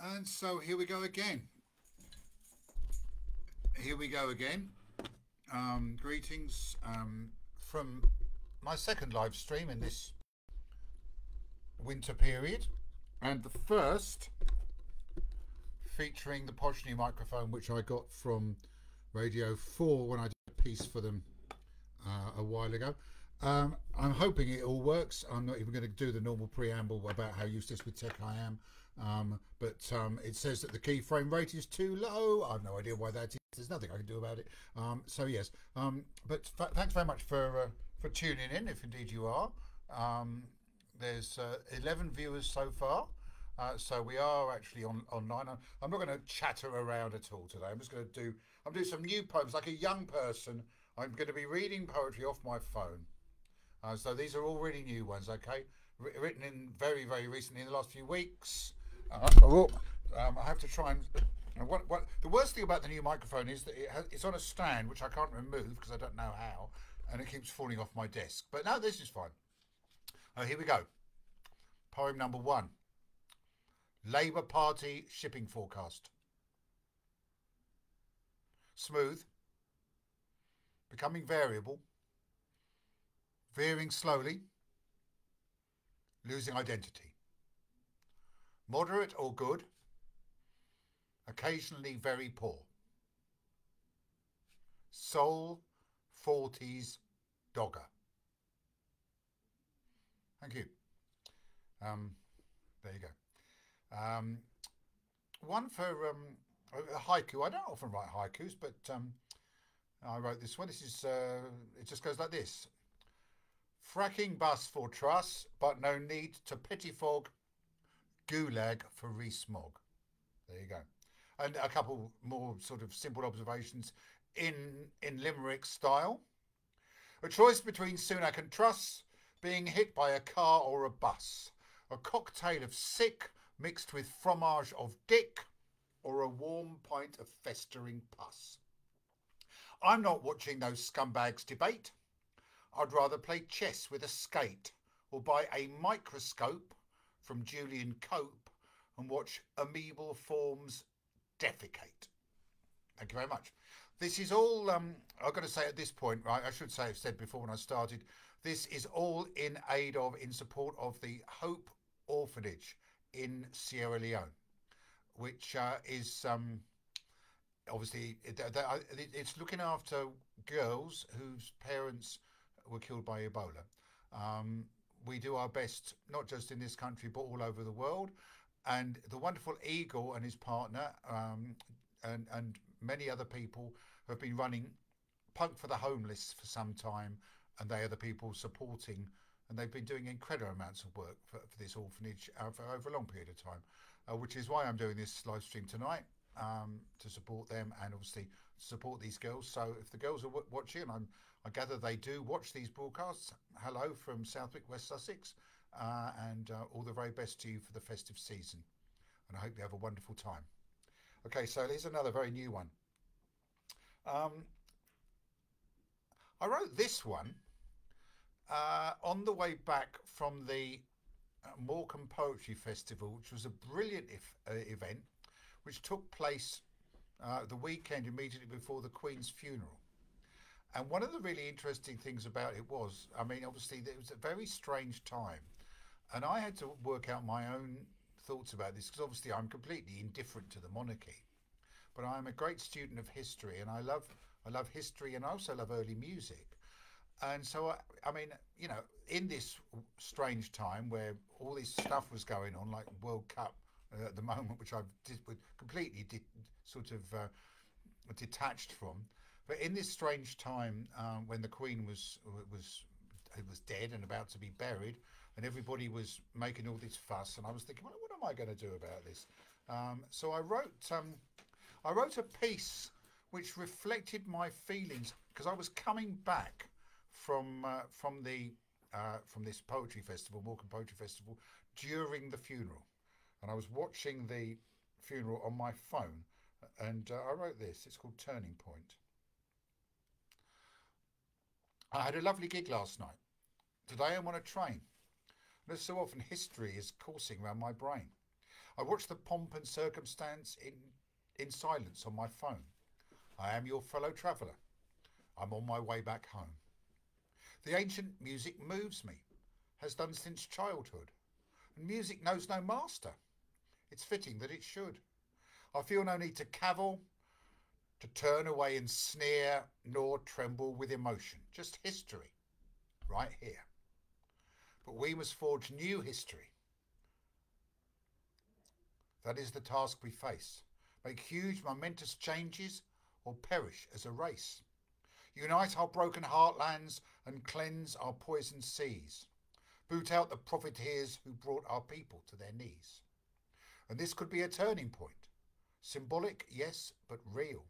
And so here we go again. Here we go again. Greetings from my second live stream in this winter period, and the first featuring the posh new microphone which I got from Radio 4 when I did a piece for them a while ago. I'm hoping it all works. I'm not even going to do the normal preamble about how useless with tech I am. But it says that the keyframe rate is too low. I have no idea why that is. There's nothing I can do about it. So yes. But thanks very much for tuning in, if indeed you are. There's 11 viewers so far. So we are actually online. I'm not going to chatter around at all today. I'm just going to do some new poems like a young person. I'm going to be reading poetry off my phone. So these are all really new ones, okay? Written in very, very recently in the last few weeks. I have to try and... What the worst thing about the new microphone is that it's on a stand, which I can't remove because I don't know how, and it keeps falling off my desk. But no, this is fine. Here we go. Poem number 1. Labour Party shipping forecast. Smooth. Becoming variable. Veering slowly. Losing identity. Moderate or good. Occasionally very poor. Soul 40s dogger. Thank you. There you go. One for a haiku. I don't often write haikus, but I wrote this one. This is it just goes like this. Fracking bus for truss, but no need to pettifog. Gulag for re-smog. There you go. And a couple more sort of simple observations in Limerick style. A choice between Sunak and Truss, being hit by a car or a bus. A cocktail of sick mixed with fromage of dick, or a warm pint of festering pus. I'm not watching those scumbags debate. I'd rather play chess with a skate or buy a microscope from Julian Cope and watch amoebal forms defecate. Thank you very much. This is all, I've got to say at this point, right, I should say, I've said before when I started, this is all in support of the Hope Orphanage in Sierra Leone, which is obviously, it's looking after girls whose parents were killed by Ebola. We do our best, not just in this country, but all over the world. And the wonderful Eagle and his partner and many other people have been running Punk for the Homeless for some time, and they are the people supporting, and they've been doing incredible amounts of work for this orphanage for over a long period of time, which is why I'm doing this live stream tonight, to support them and obviously support these girls. So if the girls are watching, I gather they do watch these broadcasts. Hello from Southwick, West Sussex, and all the very best to you for the festive season. And I hope you have a wonderful time. Okay, so here's another very new one. I wrote this one on the way back from the Morecambe Poetry Festival, which was a brilliant event, which took place the weekend immediately before the Queen's funeral. And one of the really interesting things about it was, I mean, obviously, it was a very strange time. And I had to work out my own thoughts about this, because obviously I'm completely indifferent to the monarchy. But I'm a great student of history, and I love history, and I also love early music. And so, I mean, you know, in this strange time where all this stuff was going on, like World Cup at the moment, which I've completely detached from. But in this strange time, when the Queen was dead and about to be buried, and everybody was making all this fuss, and I was thinking, well, what am I going to do about this? So I wrote a piece which reflected my feelings, because I was coming back from this poetry festival, Morecambe Poetry Festival, during the funeral, and I was watching the funeral on my phone, and I wrote this. It's called Turning Point. I had a lovely gig last night. Today I'm on a train. And as so often, history is coursing around my brain. I watch the pomp and circumstance in silence on my phone. I am your fellow traveller. I'm on my way back home. The ancient music moves me, has done since childhood, and music knows no master. It's fitting that it should. I feel no need to cavil, to turn away and sneer, nor tremble with emotion. Just history, right here. But we must forge new history. That is the task we face. Make huge, momentous changes or perish as a race. Unite our broken heartlands and cleanse our poisoned seas. Boot out the profiteers who brought our people to their knees. And this could be a turning point. Symbolic, yes, but real.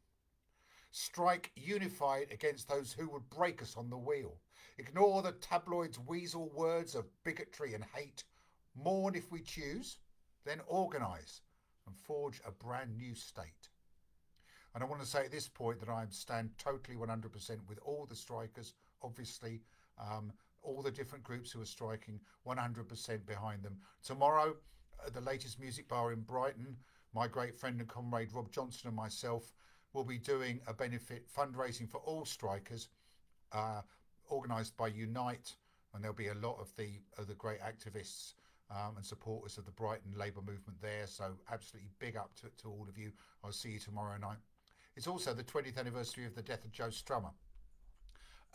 Strike unified against those who would break us on the wheel. Ignore the tabloids' weasel words of bigotry and hate. Mourn if we choose, then organise and forge a brand new state. And I want to say at this point that I stand totally 100% with all the strikers, obviously, all the different groups who are striking, 100% behind them. Tomorrow, at the latest music bar in Brighton, my great friend and comrade Rob Johnson and myself will be doing a benefit fundraising for all strikers, organised by Unite, and there'll be a lot of the great activists and supporters of the Brighton Labour movement there. So absolutely big up to all of you. I'll see you tomorrow night. It's also the 20th anniversary of the death of Joe Strummer.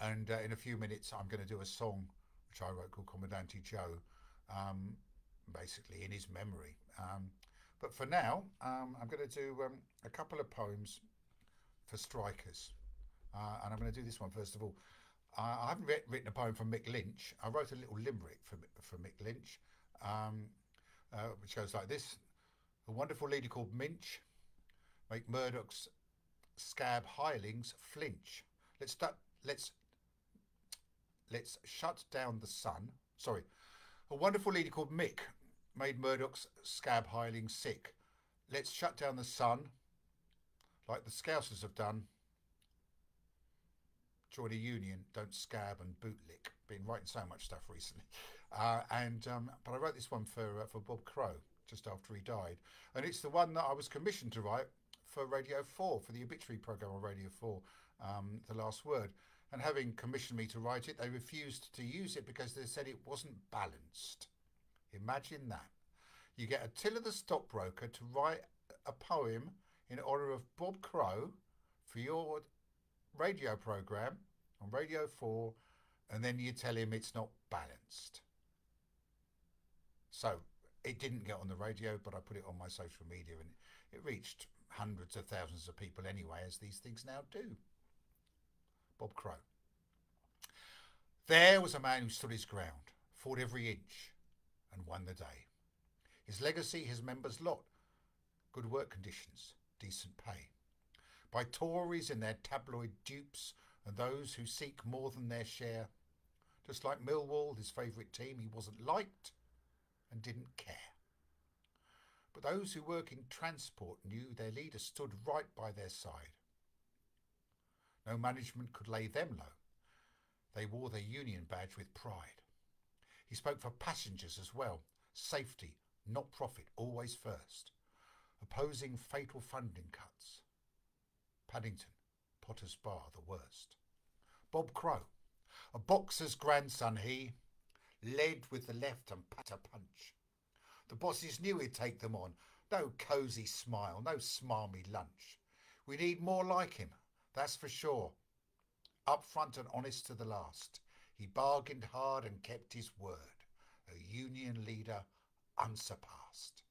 And in a few minutes, I'm going to do a song which I wrote called Commandante Joe, basically in his memory. But for now, I'm going to do a couple of poems for strikers. And I'm going to do this one first of all. I haven't written a poem from Mick Lynch. I wrote a little limerick for Mick Lynch, which goes like this. A wonderful leader called Minch make Murdoch's scab hirelings flinch. Let's shut down the sun. Sorry. A wonderful leader called Mick made Murdoch's scab hirelings sick. Let's shut down the sun like the Scousers have done. Join a union, don't scab and bootlick. Been writing so much stuff recently. But I wrote this one for Bob Crow just after he died. And it's the one that I was commissioned to write for Radio 4, for the obituary programme on Radio 4, The Last Word. And having commissioned me to write it, they refused to use it because they said it wasn't balanced. Imagine that. You get Attila the Stockbroker to write a poem in honour of Bob Crow for your radio programme on Radio 4, and then you tell him it's not balanced. So it didn't get on the radio, but I put it on my social media and it reached hundreds of thousands of people anyway, as these things now do. Bob Crow. There was a man who stood his ground, fought every inch and won the day. His legacy, his members' lot, good work conditions, decent pay. By Tories and their tabloid dupes and those who seek more than their share. Just like Millwall, his favourite team, he wasn't liked and didn't care. But those who work in transport knew their leader stood right by their side. No management could lay them low. They wore their union badge with pride. He spoke for passengers as well. Safety, not profit, always first. Opposing fatal funding cuts. Paddington, Potter's Bar, the worst. Bob Crow, a boxer's grandson he, led with the left and pat a punch. The bosses knew he'd take them on. No cosy smile, no smarmy lunch. We need more like him, that's for sure. Upfront and honest to the last. He bargained hard and kept his word. A union leader unsurpassed.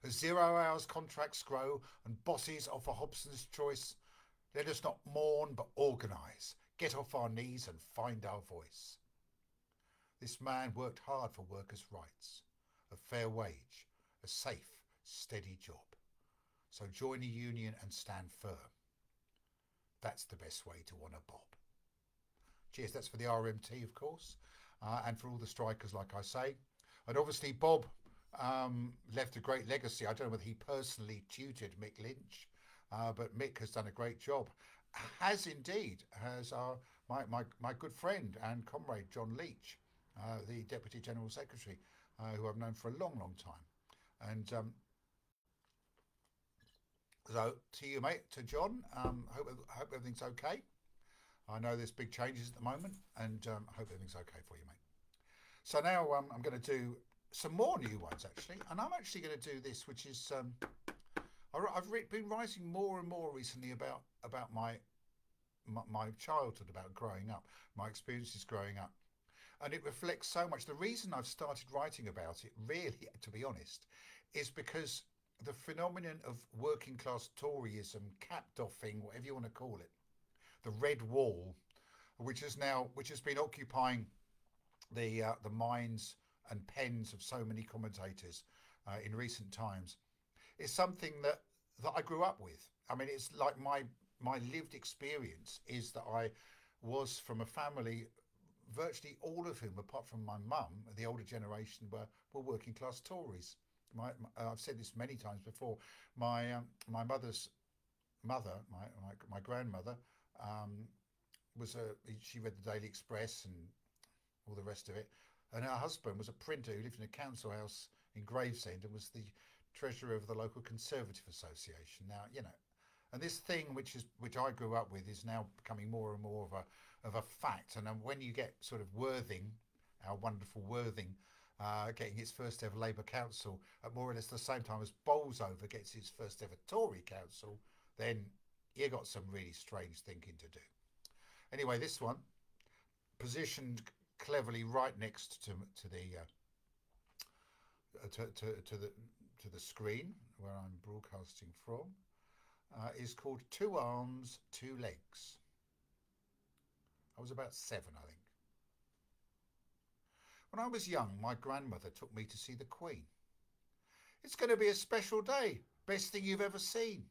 As 0 hours contracts grow and bosses offer Hobson's choice, let us not mourn but organise, get off our knees and find our voice. This man worked hard for workers' rights, a fair wage, a safe, steady job. So join a union and stand firm. That's the best way to honour Bob. Cheers, that's for the RMT, of course, and for all the strikers, like I say. And obviously Bob left a great legacy. I don't know whether he personally tutored Mick Lynch, but Mick has done a great job. Has my good friend and comrade John Leach, the Deputy General Secretary, who I've known for a long, long time. And so to you, mate, to John, hope everything's okay. I know there's big changes at the moment, and I hope everything's okay for you, mate. So now I'm going to do some more new ones, actually, and I'm actually going to do this, which is been writing more and more recently about my childhood, about growing up, my experiences growing up, and it reflects so much. The reason I've started writing about it, really, to be honest, is because the phenomenon of working class Toryism, cap doffing, whatever you want to call it, the red wall, which has been occupying the minds and pens of so many commentators in recent times, is something that I grew up with. I mean, it's like my lived experience is that I was from a family, virtually all of whom, apart from my mum, the older generation, were working class Tories. I've said this many times before. My mother's mother, my grandmother, um, she read the Daily Express and all the rest of it, and her husband was a printer who lived in a council house in Gravesend and was the treasurer of the local Conservative Association. Now, you know, and this thing which I grew up with is now becoming more and more of a fact. And when you get sort of Worthing, our wonderful Worthing, getting its first ever Labour council at more or less the same time as Bolsover gets its first ever Tory council, then you got some really strange thinking to do. Anyway, this one positioned cleverly right next to the screen where I'm broadcasting from, is called Two Arms, Two Legs. I was about 7, I think. When I was young, my grandmother took me to see the Queen. It's going to be a special day, best thing you've ever seen.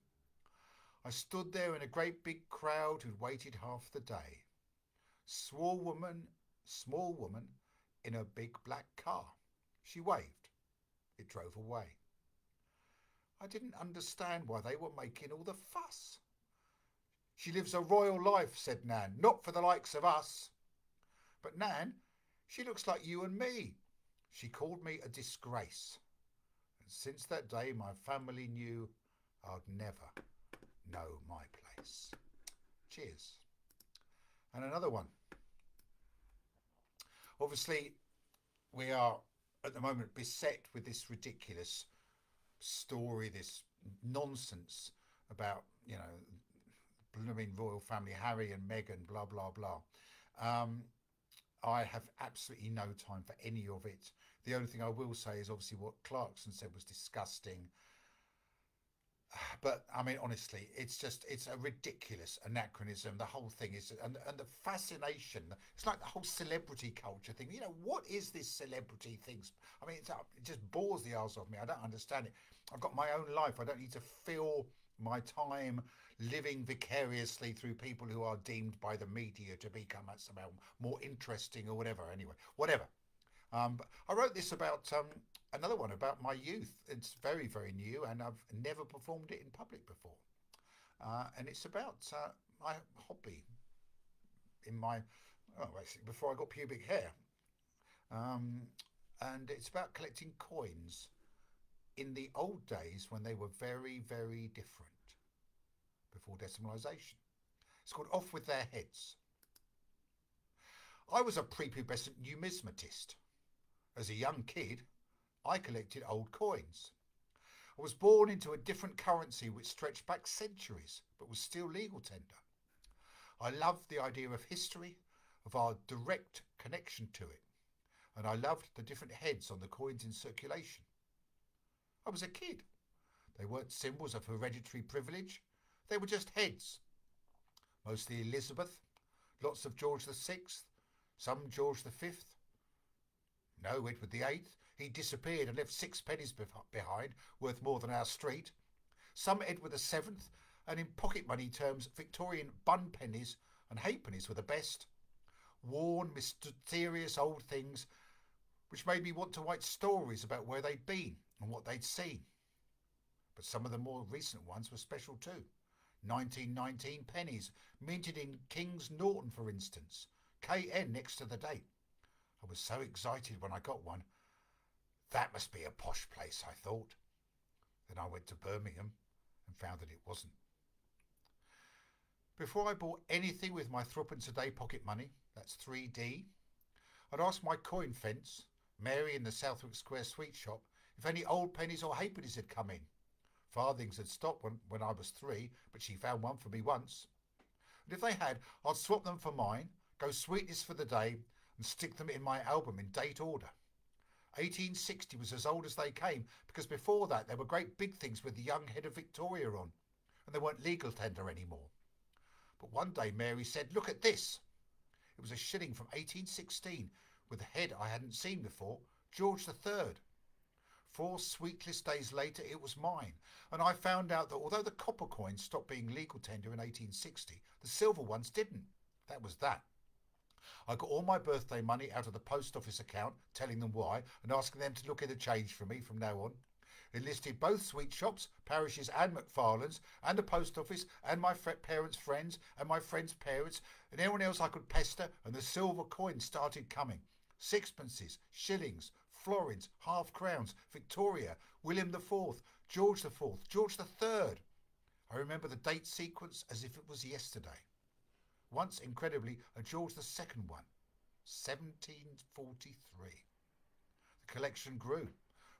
I stood there in a great big crowd who'd waited half the day. Small woman in a big black car. She waved. It drove away. I didn't understand why they were making all the fuss. She lives a royal life, said Nan, not for the likes of us. But Nan, she looks like you and me. She called me a disgrace. And since that day, my family knew I'd never know my place. Cheers. And another one. Obviously, we are at the moment beset with this ridiculous story, this nonsense about, you know, blooming royal family, Harry and Meghan, blah, blah, blah. I have absolutely no time for any of it. The only thing I will say is obviously what Clarkson said was disgusting. But I mean, honestly, it's a ridiculous anachronism. The whole thing is, and the fascination, it's like the whole celebrity culture thing. You know, what is this celebrity thing? I mean, it just bores the arse off me. I don't understand it. I've got my own life. I don't need to fill my time living vicariously through people who are deemed by the media to become somehow more interesting or whatever. Anyway, whatever. But I wrote this about another one about my youth. It's very, very new, and I've never performed it in public before. And it's about my hobby basically before I got pubic hair. And it's about collecting coins in the old days when they were very, very different, before decimalisation. It's called Off With Their Heads. I was a prepubescent numismatist. As a young kid, I collected old coins. I was born into a different currency which stretched back centuries, but was still legal tender. I loved the idea of history, of our direct connection to it, and I loved the different heads on the coins in circulation. I was a kid. They weren't symbols of hereditary privilege. They were just heads. Mostly Elizabeth, lots of George VI, some George V. No, Edward VIII. He disappeared and left 6 pennies behind, worth more than our street. Some Edward VII, and in pocket money terms, Victorian bun pennies and halfpennies were the best. Worn, mysterious old things which made me want to write stories about where they'd been and what they'd seen. But some of the more recent ones were special too. 1919 pennies, minted in King's Norton, for instance. KN next to the date. I was so excited when I got one. That must be a posh place, I thought. Then I went to Birmingham and found that it wasn't. Before I bought anything with my threepence a day pocket money, that's 3D, I'd asked my coin fence, Mary in the Southwark Square sweet shop, if any old pennies or halfpennies had come in. Farthings had stopped when I was 3, but she found one for me once. And if they had, I'd swap them for mine, go sweetness for the day, and stick them in my album in date order. 1860 was as old as they came, because before that there were great big things with the young head of Victoria on, and they weren't legal tender anymore. But one day Mary said, "Look at this." It was a shilling from 1816, with a head I hadn't seen before, George III. 4 sweetless days later it was mine, and I found out that although the copper coins stopped being legal tender in 1860, the silver ones didn't. That was that. I got all my birthday money out of the post office account, telling them why, and asking them to look in the change for me from now on. Enlisted both sweet shops, parishes and McFarlane's, and the post office, and my parents' friends, and my friends' parents, and anyone else I could pester, and the silver coins started coming. Sixpences, shillings, florins, half-crowns, Victoria, William IV, George IV, George III. I remember the date sequence as if it was yesterday. Once, incredibly, a George II one, 1743. The collection grew.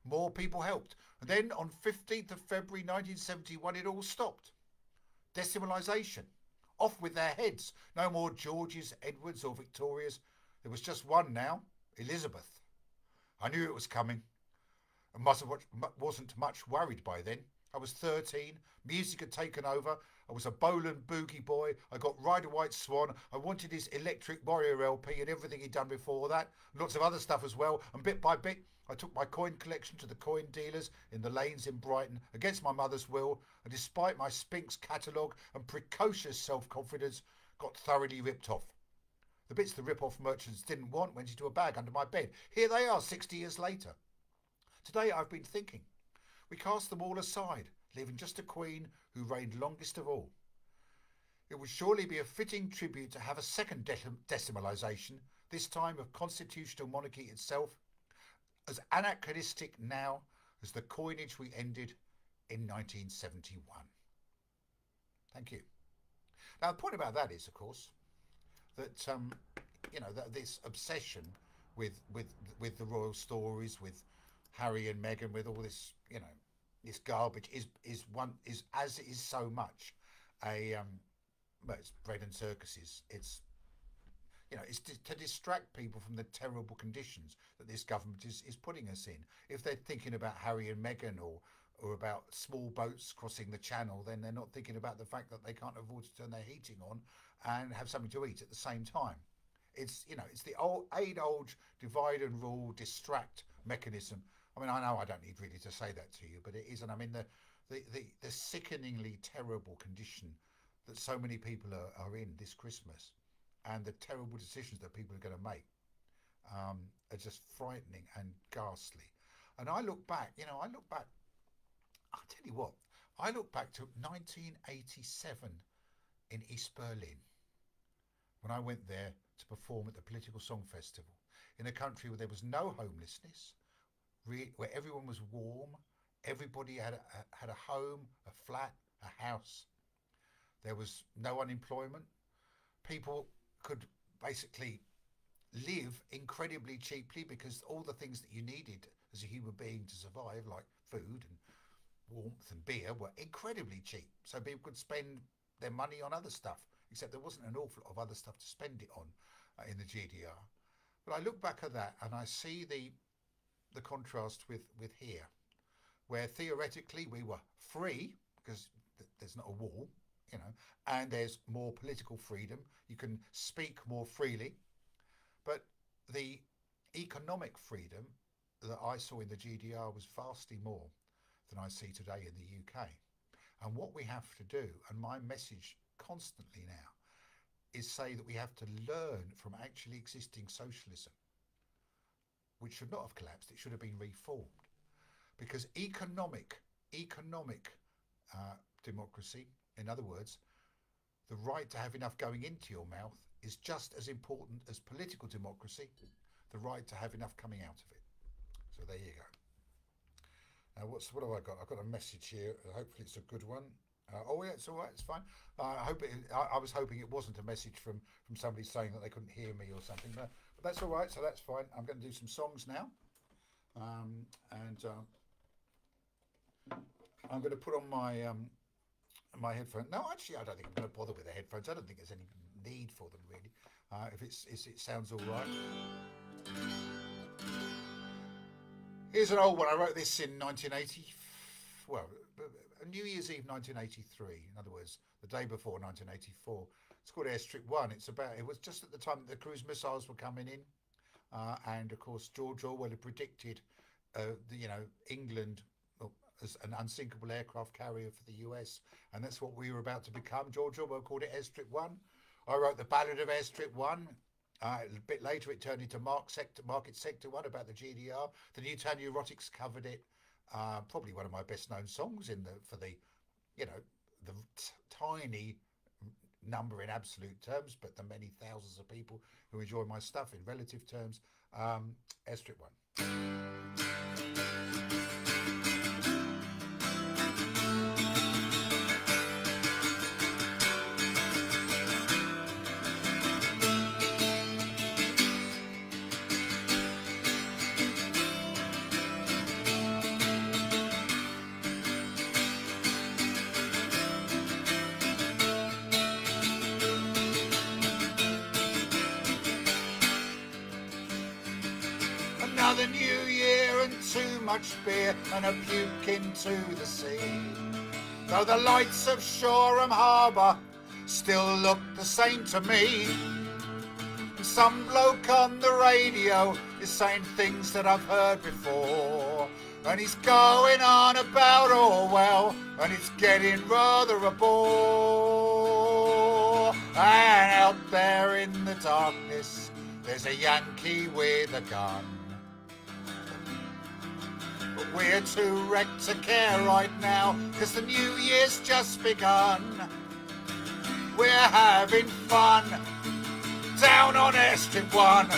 More people helped. And then on 15th of February 1971 it all stopped. Decimalisation. Off with their heads. No more Georges, Edwards or Victorias. There was just one now, Elizabeth. I knew it was coming and wasn't much worried by then. I was 13, music had taken over, I was a Bolan boogie boy, I got Ride a White Swan, I wanted his Electric Warrior LP and everything he'd done before that, lots of other stuff as well, and bit by bit I took my coin collection to the coin dealers in the lanes in Brighton against my mother's will, and despite my Spinks catalogue and precocious self-confidence, got thoroughly ripped off. The bits the rip-off merchants didn't want went into a bag under my bed. Here they are 60 years later. Today I've been thinking. We cast them all aside, leaving just a queen who reigned longest of all. It would surely be a fitting tribute to have a second decimalisation, this time of constitutional monarchy itself, as anachronistic now as the coinage we ended in 1971. Thank you. Now the point about that is, of course, that that this obsession with the royal stories, with Harry and Meghan, with all this this garbage is as it is so much it's bread and circuses. It's it's to distract people from the terrible conditions that this government is putting us in. If they're thinking about Harry and Meghan or about small boats crossing the channel, then they're not thinking about the fact that they can't afford to turn their heating on and have something to eat at the same time. It's it's the old divide and rule, distract mechanism. I mean, I know I don't need really to say that to you, but it is, and I mean the sickeningly terrible condition that so many people are in this Christmas, and the terrible decisions that people are going to make are just frightening and ghastly. And I look back, I'll tell you what, I look back to 1987 in East Berlin, when I went there to perform at the Political Song Festival, in a country where there was no homelessness, where everyone was warm, everybody had a home, a flat, a house. There was no unemployment. People could basically live incredibly cheaply because all the things that you needed as a human being to survive, like food and warmth and beer, were incredibly cheap. So people could spend their money on other stuff, except there wasn't an awful lot of other stuff to spend it on in the GDR. But I look back at that and I see the contrast with here, where theoretically we were free because there's not a wall, and there's more political freedom. You can speak more freely, but the economic freedom that I saw in the GDR was vastly more than I see today in the UK. And what we have to do, and my message constantly now, is say that we have to learn from actually existing socialism, which should not have collapsed. It should have been reformed, because economic democracy, in other words, the right to have enough going into your mouth, is just as important as political democracy, the right to have enough coming out of it. So there you go. What have I got? I've got a message here. Hopefully it's a good one. Oh yeah, it's all right. It's fine. I was hoping it wasn't a message from somebody saying that they couldn't hear me or something. But that's all right. So that's fine. I'm going to do some songs now, and I'm going to put on my headphones. No, actually, I don't think I'm going to bother with the headphones. I don't think there's any need for them really. If it sounds all right. Here's an old one. I wrote this in 1980. Well, New Year's Eve 1983. In other words, the day before 1984. It's called Airstrip 1. It was just at the time that the cruise missiles were coming in, and of course George Orwell had predicted, England as an unsinkable aircraft carrier for the US, and that's what we were about to become. George Orwell called it Airstrip 1. I wrote the Ballad of Airstrip 1. A bit later, it turned into Market Sector 1 about the GDR. The Newtown Neurotics covered it. Probably one of my best-known songs for the tiny number in absolute terms, but the many thousands of people who enjoy my stuff in relative terms. Airstrip 1. Another new year and too much beer and a puke into the sea. Though the lights of Shoreham Harbour still look the same to me. And some bloke on the radio is saying things that I've heard before. And he's going on about Orwell and it's getting rather a bore. And out there in the darkness there's a Yankee with a gun. But we're too wrecked to care right now, 'cause the new year's just begun. We're having fun down on Airstrip 1.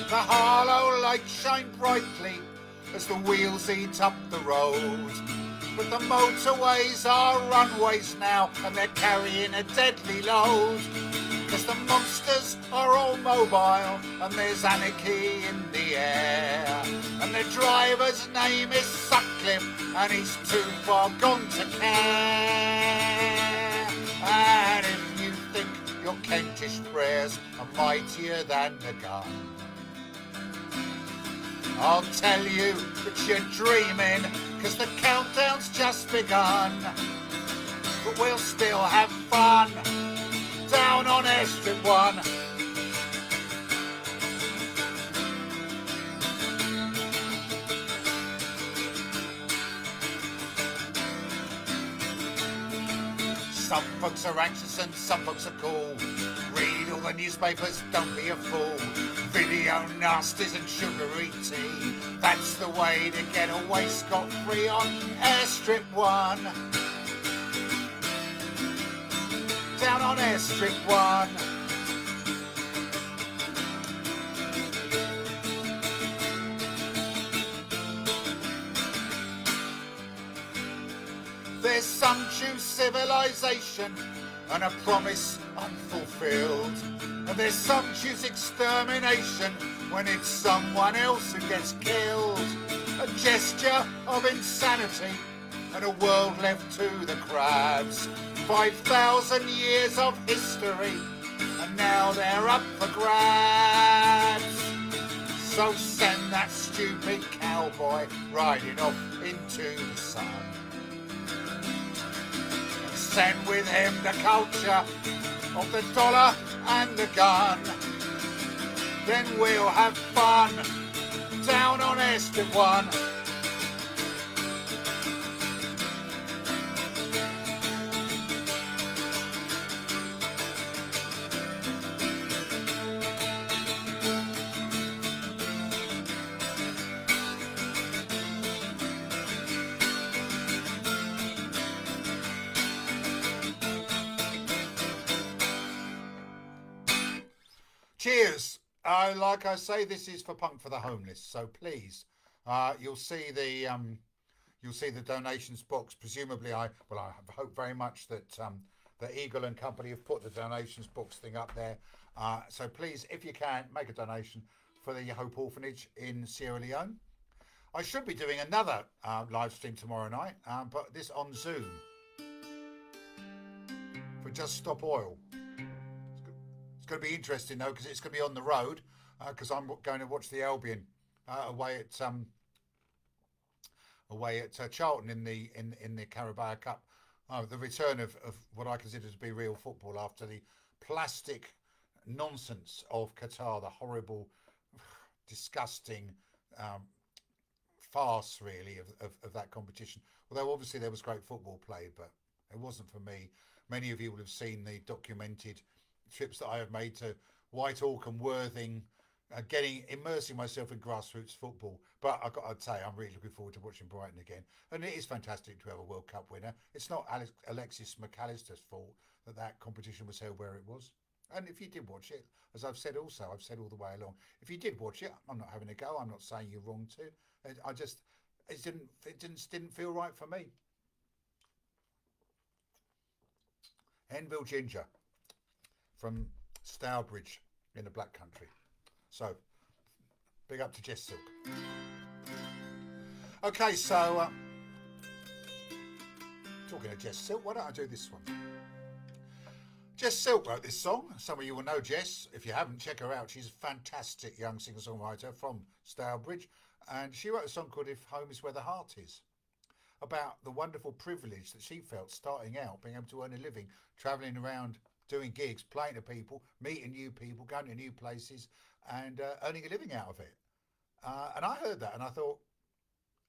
The Harlow lights shine brightly as the wheels eat up the road. But the motorways are runways now, and they're carrying a deadly load. 'Cause the monsters are all mobile, and there's anarchy in the air. And the driver's name is Sutcliffe, and he's too far gone to care. And if you think your Kentish prayers are mightier than the gun, I'll tell you that you're dreaming, 'cause the countdown's just begun. But we'll still have fun down on Airstrip 1. Some folks are anxious and some folks are cool. Read all the newspapers, don't be a fool. Video nasties and sugary tea, that's the way to get away scot-free on Airstrip 1. Down on Airstrip 1. There's some true civilization and a promise unfulfilled. And there's some choose extermination when it's someone else who gets killed. A gesture of insanity and a world left to the crabs. 5,000 years of history and now they're up for grabs. So send that stupid cowboy riding off into the sun. Send with him the culture of the dollar and the gun. Then we'll have fun down on Airstrip 1. Cheers. Like I say, this is for Punk for the Homeless. So please, you'll see the donations box. Presumably, I hope very much that the Eagle and Company have put the donations box thing up there. So please, if you can, make a donation for the Hope Orphanage in Sierra Leone. I should be doing another live stream tomorrow night, but this on Zoom for Just Stop Oil. It's going to be interesting though, because it's going to be on the road, because I'm going to watch the Albion away at Charlton in the Carabao Cup. The return of what I consider to be real football after the plastic nonsense of Qatar, the horrible, disgusting farce really of that competition. Although obviously there was great football played, but it wasn't for me. Many of you will have seen the documented trips that I have made to Whitehawk and Worthing, immersing myself in grassroots football. But I've got to say, I'm really looking forward to watching Brighton again. And it is fantastic to have a World Cup winner. It's not Alexis McAllister's fault that competition was held where it was. And if you did watch it, as I've said all the way along, if you did watch it, I'm not having a go. I'm not saying you're wrong too. It didn't feel right for me. Enville Ginger from Stourbridge in the Black Country. So, big up to Jess Silk. Okay, so talking of Jess Silk, why don't I do this one? Jess Silk wrote this song. Some of you will know Jess. If you haven't, check her out. She's a fantastic young singer-songwriter from Stourbridge, and she wrote a song called If Home Is Where the Heart Is, about the wonderful privilege that she felt starting out, being able to earn a living, travelling around, doing gigs, playing to people, meeting new people, going to new places, and earning a living out of it. And I heard that and I thought,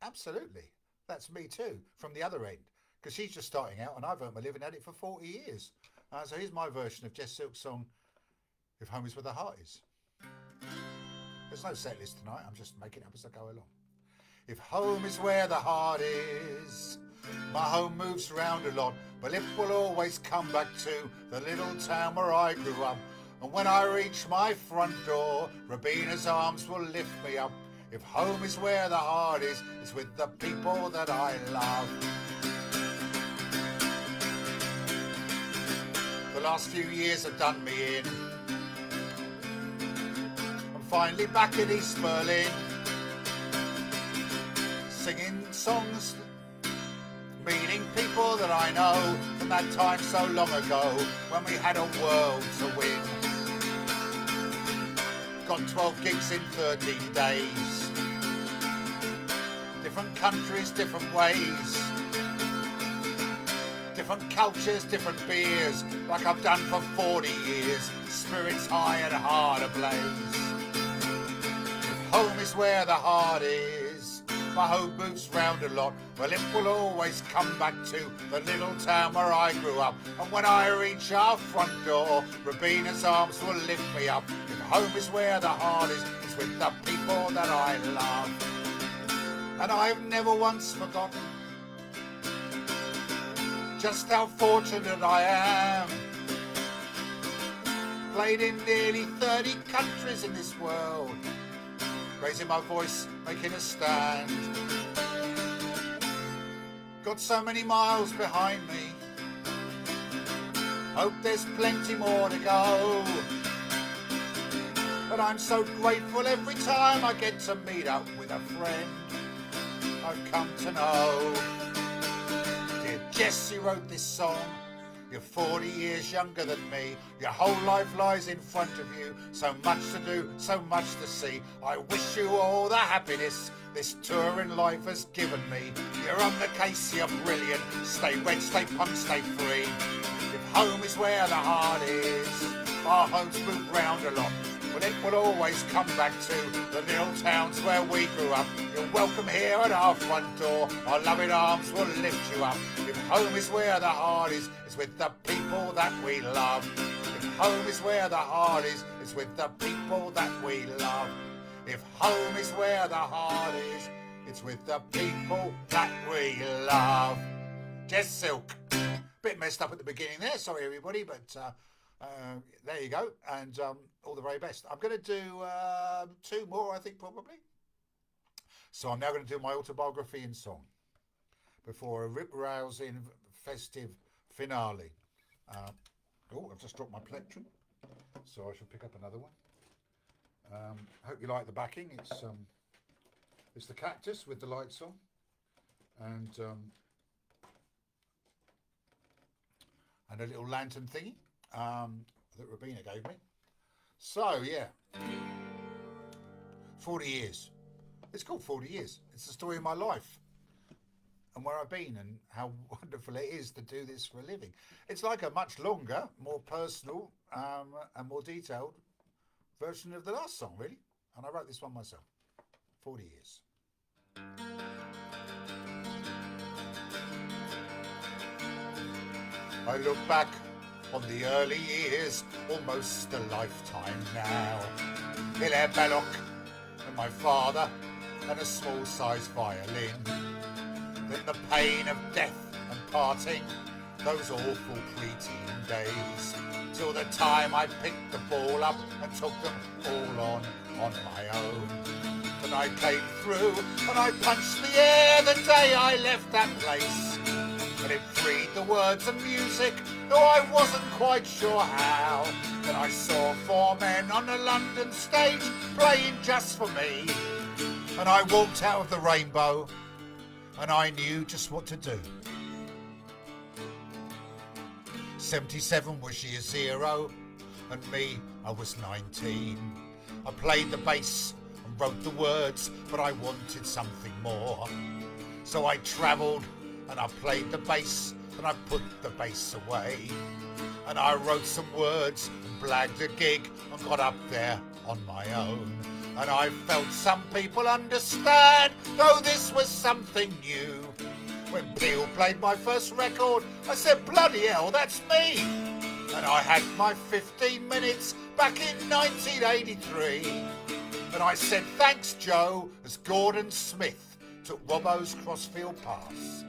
absolutely, that's me too, from the other end. Because she's just starting out and I've earned my living at it for 40 years. So here's my version of Jess Silk's song, If Home Is Where the Heart Is. There's no set list tonight, I'm just making it up as I go along. If home is where the heart is, my home moves round a lot, but it will always come back to the little town where I grew up. And when I reach my front door, Rabina's arms will lift me up. If home is where the heart is, it's with the people that I love. The last few years have done me in. I'm finally back in East Berlin, singing songs, meeting people that I know from that time so long ago when we had a world to win. Got 12 gigs in 13 days, different countries, different ways, different cultures, different beers, like I've done for 40 years, spirits high and heart ablaze. If home is where the heart is, my home moves round a lot, well it will always come back to the little town where I grew up. And when I reach our front door, Rabina's arms will lift me up. If home is where the heart is, it's with the people that I love. And I've never once forgotten just how fortunate I am. Played in nearly 30 countries in this world, raising my voice, making a stand. Got so many miles behind me, hope there's plenty more to go. But I'm so grateful every time I get to meet up with a friend I've come to know. Dear Jess, you wrote this song. You're 40 years younger than me. Your whole life lies in front of you. So much to do, so much to see. I wish you all the happiness this touring life has given me. You're on the case, you're brilliant. Stay red, stay punk, stay free. If home is where the heart is, our homes move round a lot, but it will always come back to the little towns where we grew up. You're welcome here at our front door. Our loving arms will lift you up. If home is where the heart is, it's with the people that we love. If home is where the heart is, it's with the people that we love. If home is where the heart is, it's with the people that we love. Jess Silk. Bit messed up at the beginning there, sorry everybody, but There you go, and all the very best. I'm going to do 2 more, I think, probably. So I'm now going to do my autobiography in song before a rip-rousing festive finale. Oh, I've just dropped my plectrum, so I shall pick up another one. Hope you like the backing. It's the cactus with the lights on, and a little lantern thingy that Robina gave me. So yeah, 40 years. It's called 40 years. It's the story of my life and where I've been and how wonderful it is to do this for a living. It's like a much longer, more personal and more detailed version of the last song, really. And I wrote this one myself. 40 years. I look back on the early years, almost a lifetime now. Hilaire Belloc and my father and a small-sized violin. Then the pain of death and parting, those awful preteen days, till the time I picked the ball up and took them all on my own. And I came through and I punched the air the day I left that place. And it freed the words and music, though I wasn't quite sure how. And I saw 4 men on a London stage playing just for me. And I walked out of the rainbow and I knew just what to do. 77 was year 0 and me, I was 19. I played the bass and wrote the words, but I wanted something more. So I travelled and I played the bass and I put the bass away. And I wrote some words and blagged a gig and got up there on my own. And I felt some people understand, though this was something new. When Peel played my first record, I said, bloody hell, that's me. And I had my 15 minutes back in 1983. And I said, thanks, Joe, as Gordon Smith took Robbo's Crossfield Pass.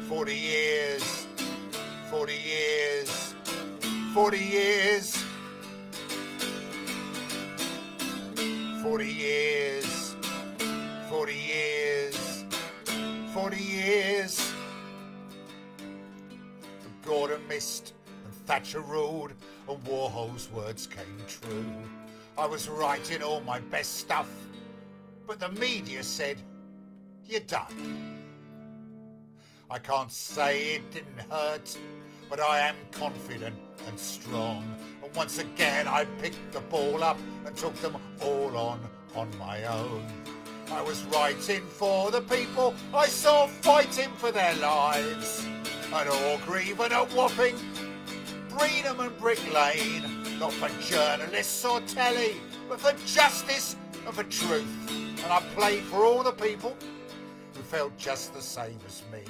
40 years, 40 years, 40 years. 40 years, 40 years, 40 years. Gordon missed and Thatcher ruled and Warhol's words came true. I was writing all my best stuff, but the media said, you're done. I can't say it didn't hurt, but I am confident and strong. And once again I picked the ball up and took them all on my own. I was writing for the people I saw fighting for their lives. At Orgreave and at Wapping, Brenham and Brick Lane. Not for journalists or telly, but for justice and for truth. And I played for all the people who felt just the same as me.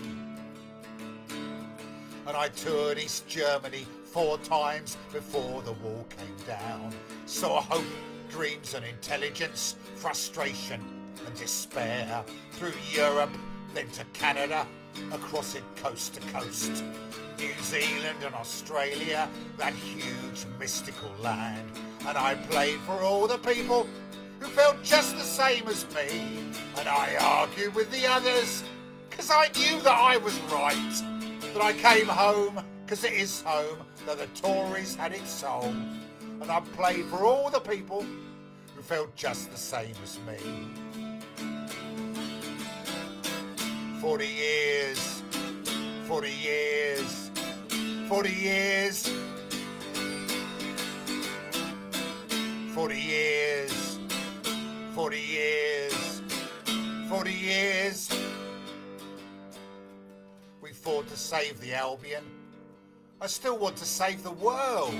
And I toured East Germany 4 times before the wall came down. Saw hope, dreams and intelligence, frustration and despair. Through Europe, then to Canada, across it coast to coast. New Zealand and Australia, that huge mystical land. And I played for all the people who felt just the same as me. And I argued with the others, because I knew that I was right. That I came home, because it is home, that the Tories had it sold. And I played for all the people who felt just the same as me. 40 years, 40 years, 40 years, 40 years, 40 years, 40 years. We fought to save the Albion. I still want to save the world.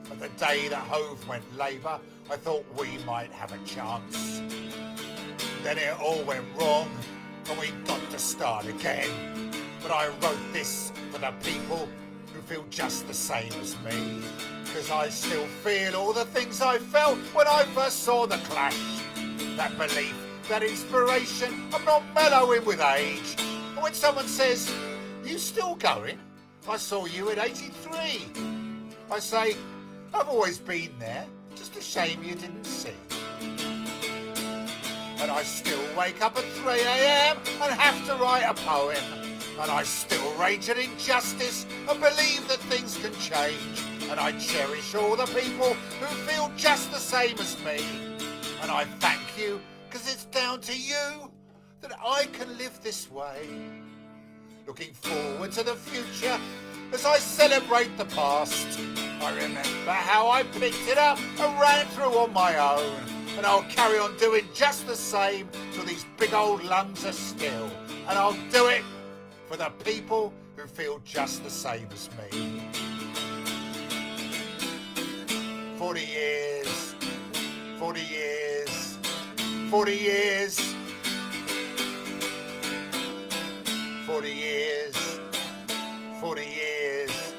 But the day that Hove went Labour, I thought we might have a chance. Then it all went wrong, and we got to start again. But I wrote this for the people who feel just the same as me. Because I still feel all the things I felt when I first saw the Clash. That belief, that inspiration, I'm not mellowing with age. And when someone says, you still going? I saw you at 83. I say, I've always been there, just a shame you didn't see. And I still wake up at 3 AM and have to write a poem. And I still rage at injustice and believe that things can change. And I cherish all the people who feel just the same as me. And I thank you, because it's down to you that I can live this way. Looking forward to the future as I celebrate the past. I remember how I picked it up and ran through on my own. And I'll carry on doing just the same till these big old lungs are still. And I'll do it for the people who feel just the same as me. 40 years, 40 years, 40 years, 40 years, 40 years,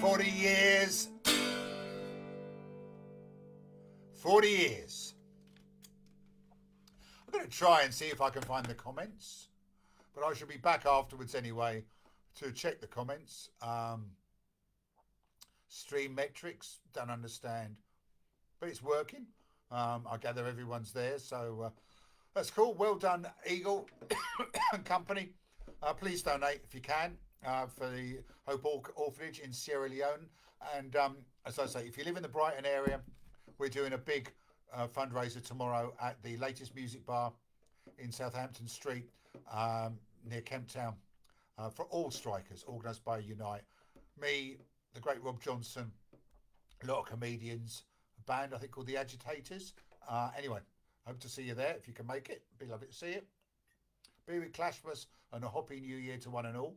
40 years, 40 years. I'm going to try and see if I can find the comments, but I shall be back afterwards anyway to check the comments. Stream metrics, don't understand, but it's working. I gather everyone's there, so that's cool. Well done, Eagle and company. Please donate if you can for the Hope Orphanage in Sierra Leone. And as I say, if you live in the Brighton area, we're doing a big fundraiser tomorrow at the Latest Music Bar in Southampton Street near Kemp Town for all strikers, organised by Unite. Me, the great Rob Johnson, a lot of comedians, a band I think called the Agitators. Anyway, hope to see you there if you can make it. Be lovely to see you. Be with Clashmas and a happy new year to one and all.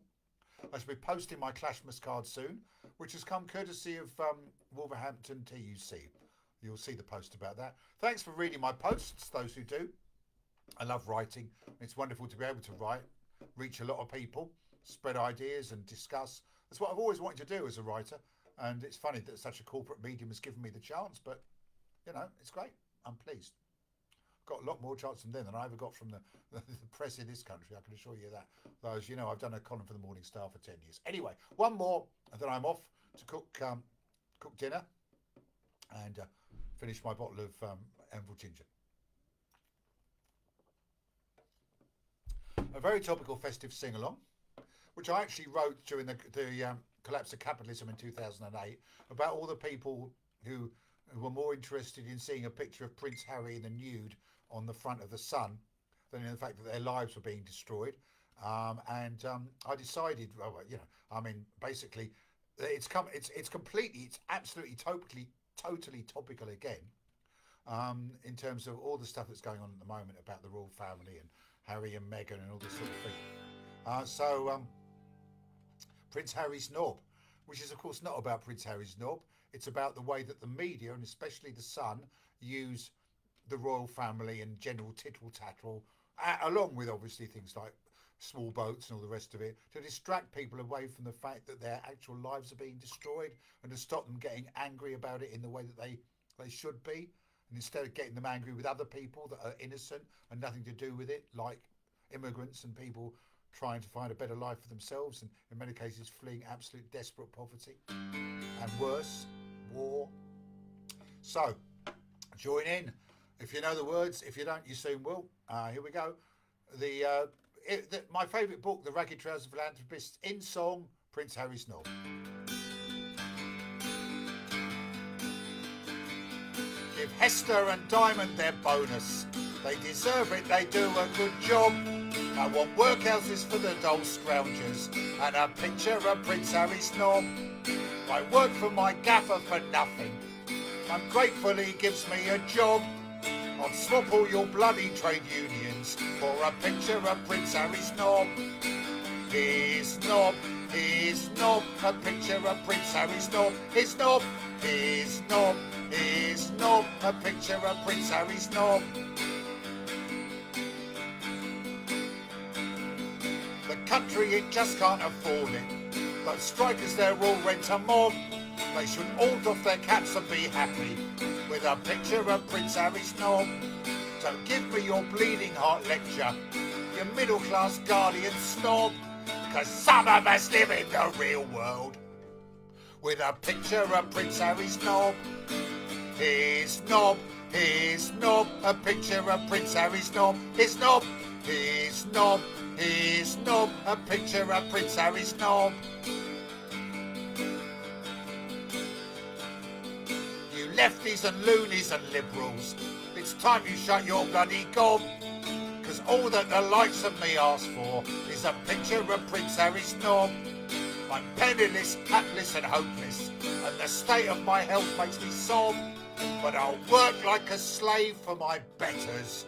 I shall be posting my Clashmas card soon, which has come courtesy of Wolverhampton TUC. You'll see the post about that. Thanks for reading my posts, those who do. I love writing. It's wonderful to be able to write, reach a lot of people, spread ideas and discuss. That's what I've always wanted to do as a writer. And it's funny that such a corporate medium has given me the chance, but, you know, it's great. I'm pleased. Got a lot more chance from them than I ever got from the press in this country, I can assure you that. Though, as you know, I've done a column for the Morning Star for 10 years. Anyway, one more, and then I'm off to cook dinner and finish my bottle of Envil Ginger. A very topical festive sing-along, which I actually wrote during the collapse of capitalism in 2008, about all the people who were more interested in seeing a picture of Prince Harry in the nude on the front of the Sun than in the fact that their lives were being destroyed. I decided, well, you know, I mean, basically, it's absolutely totally topical again, in terms of all the stuff that's going on at the moment about the royal family and Harry and Meghan and all this sort of thing. Prince Harry's knob, which is of course not about Prince Harry's knob. It's about the way that the media, and especially the Sun, use the royal family and general tittle-tattle, along with obviously things like small boats and all the rest of it, to distract people away from the fact that their actual lives are being destroyed, and to stop them getting angry about it in the way that they should be. And instead of getting them angry with other people that are innocent and nothing to do with it, like immigrants and people trying to find a better life for themselves, and in many cases fleeing absolute desperate poverty and worse, war. So join in if you know the words. If you don't, you soon will. Here we go. My favourite book, The Ragged Trousers Philanthropist, in song, Prince Harry's knob. Give Hester and Diamond their bonus. They deserve it, they do a good job. I want workhouses for the dull scroungers and a picture of Prince Harry's knob. I work for my gaffer for nothing. I'm grateful he gives me a job. I'll swap all your bloody trade unions for a picture of Prince Harry's knob. His knob, his knob, a picture of Prince Harry's knob. His knob, his knob, his knob, a picture of Prince Harry's knob. The country, it just can't afford it. Those strikers, they're all rent a mob. They should all doff their caps and be happy with a picture of Prince Harry's knob. Don't give me your bleeding heart lecture, you middle-class guardian snob. 'cause some of us live in the real world. With a picture of Prince Harry's knob. His knob, his knob, a picture of Prince Harry's knob. His knob, his knob, his knob, a picture of Prince Harry's knob. You lefties and loonies and liberals, it's time you shut your bloody gob. 'Cause all that the likes of me ask for is a picture of Prince Harry's knob. I'm penniless, hapless and hopeless, and the state of my health makes me sob. But I'll work like a slave for my betters,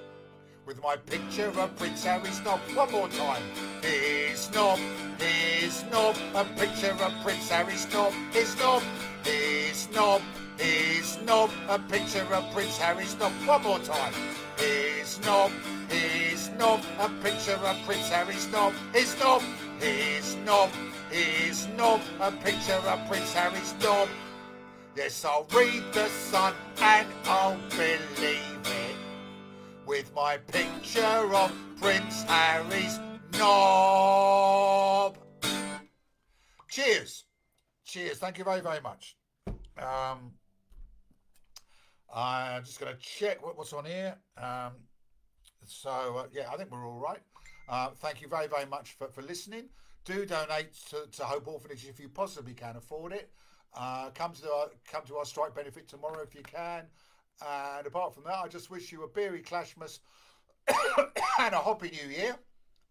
with my picture of Prince Harry's knob. One more time. His knob, his knob, a picture of Prince Harry's knob. His knob, his knob, his knob, a picture of Prince Harry's knob. One more time. His knob, his knob, a picture of Prince Harry's knob. His knob, his knob, his knob, a picture of Prince Harry's knob. Yes, I'll read the Sun and I'll believe it, with my picture of Prince Harry's knob. Cheers. Cheers. Thank you very, very much. I'm just going to check what's on here. Yeah, I think we're all right. Thank you very, very much for listening. Do donate to Hope Orphanage if you possibly can afford it. Come to our strike benefit tomorrow if you can. And apart from that, I just wish you a beery Clashmas and a happy New Year,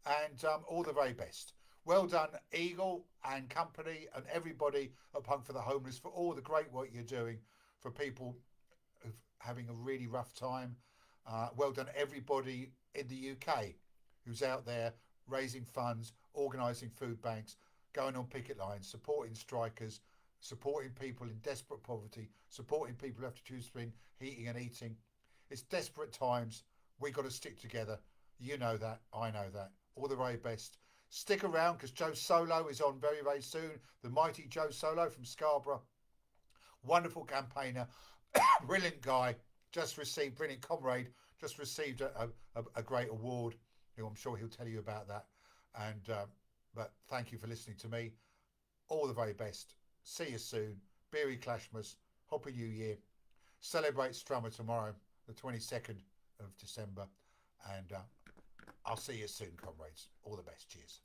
and all the very best. Well done, Eagle and company, and everybody at Punk for the Homeless, for all the great work you're doing for people having a really rough time. Well done, everybody in the UK who's out there raising funds, organising food banks, going on picket lines, supporting strikers, supporting people in desperate poverty, supporting people who have to choose between heating and eating. It's desperate times. We've got to stick together. You know that. I know that. All the very best. Stick around, because Joe Solo is on very, very soon. The mighty Joe Solo from Scarborough. Wonderful campaigner. Brilliant guy. Brilliant comrade. Just received a great award. I'm sure he'll tell you about that. And but thank you for listening to me. All the very best. See you soon. Beery Clashmas. Happy New Year. Celebrate Strummer tomorrow, the 22nd of December. And I'll see you soon, comrades. All the best. Cheers.